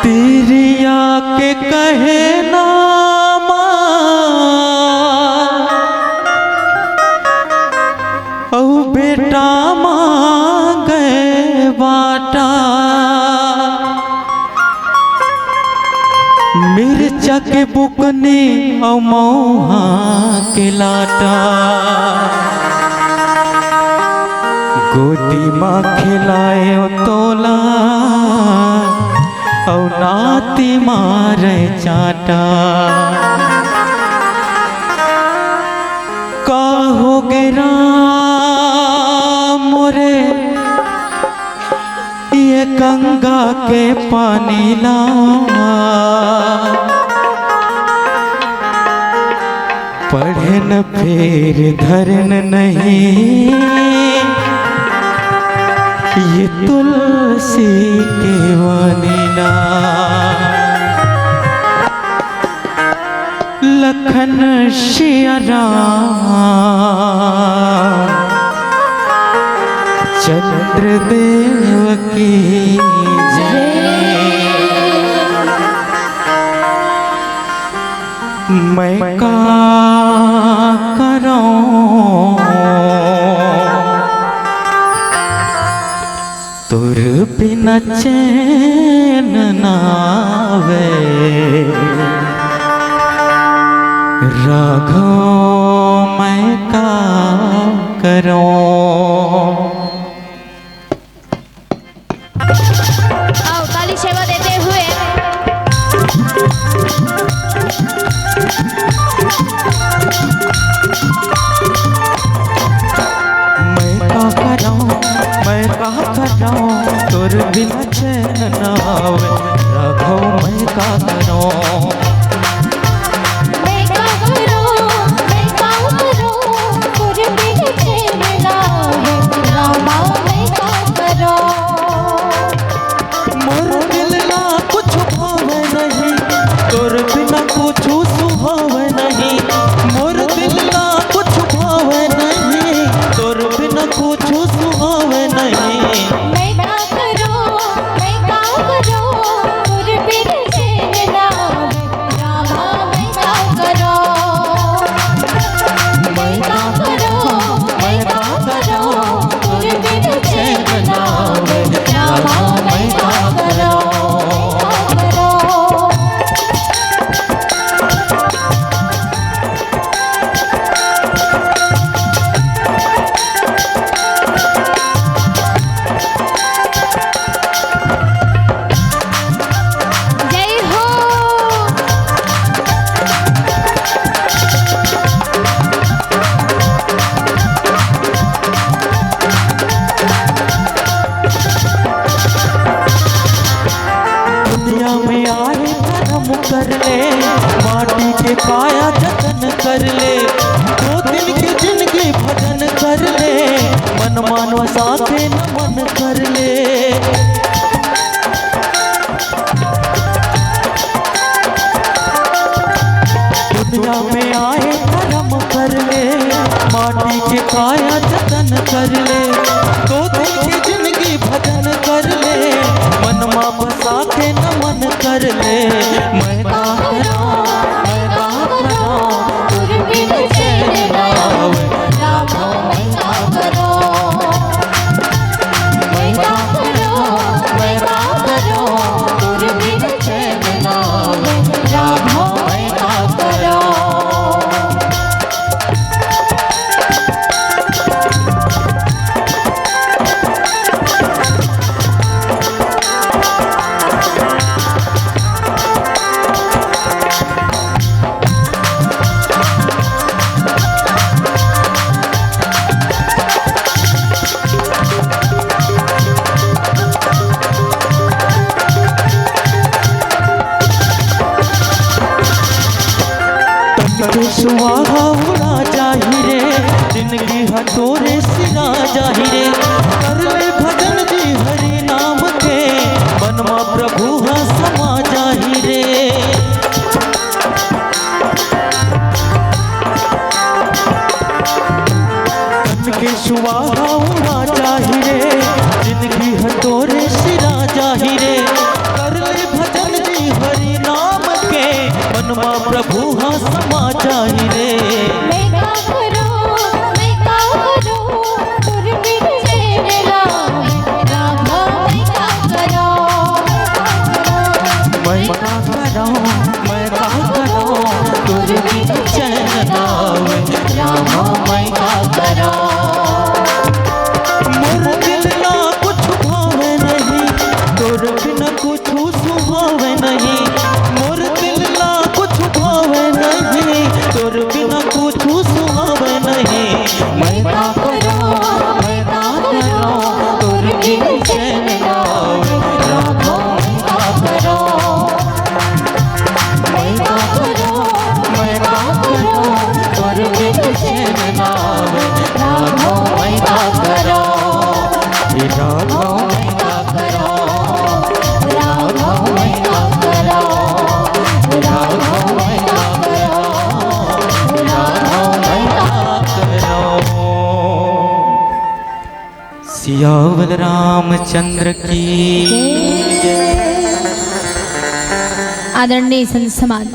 तिरिया के कहे नामा औ बेटा मांगे बाटा मिर्चा के बुकनी औ मौहा के लाटा गोदी माँ खिलाए तोला और नाती मारे चाटा कहो गिरा मोरे ये गंगा के पानी ला पढ़न फिर धरन नहीं ये तुलसी के वानीला लखन शियरा चंद्रदेव की जय। मैं का करूं तुर बिना चैन नावे राघो मैं का करूं। आओ काली सेवा देते हुए मैं का करूं तुर बिना चैन नावे राघो मैं का करूं। कर ले माटी के काया जतन कर ले 2 दिन की जिंदगी भजन कर ले मन मानव साथे नमन कर ले। दुनिया में आए कर्म कर ले माटी के काया जतन कर ले 2 दिन की जिंदगी भजन कर ले मन मानव साथे नमन कर ले। मैं का करूं तुर बिन चैन नावे राघो मैं का करूं। मैं का करूं तुर बिन चैन नावे राघो मैं का करूं। सुहागा उड़ा जाही रे जिंदगी हटोरे सिरा जाही रे कर ले भजन जी हरि नाम के मनमा प्रभु समा जाही रे। तन के सुहागा उड़ा जाही रे जिंदगी हटोरे सिरा जाही रे कर ले भजन प्रभु हाँ समा जाहि रे। मैं का करूं तुर बिन चैन लावे रामा मैं का करूं मैं का करूं तुर बिन चैन लावे रामा मैं का करूं। मोर दिल ना कुछ भावे नहीं तोर बिन कुछ सुहावे नहीं। मोर दिल ना कुछ भावे नहीं तोर बिन कुछ सुहावे नहीं। मैं का करूं तोर बिन चैन लावे रामा मैं का करूं। मैं का करूं तोर बिन चैन लावे रामा मैं का करूं। रामा मैं का करूं रामा मैं का करूं रामा मैं का करूं रामा मैं का करूं। सियावल रामचंद्र की आदरणीय संत समाज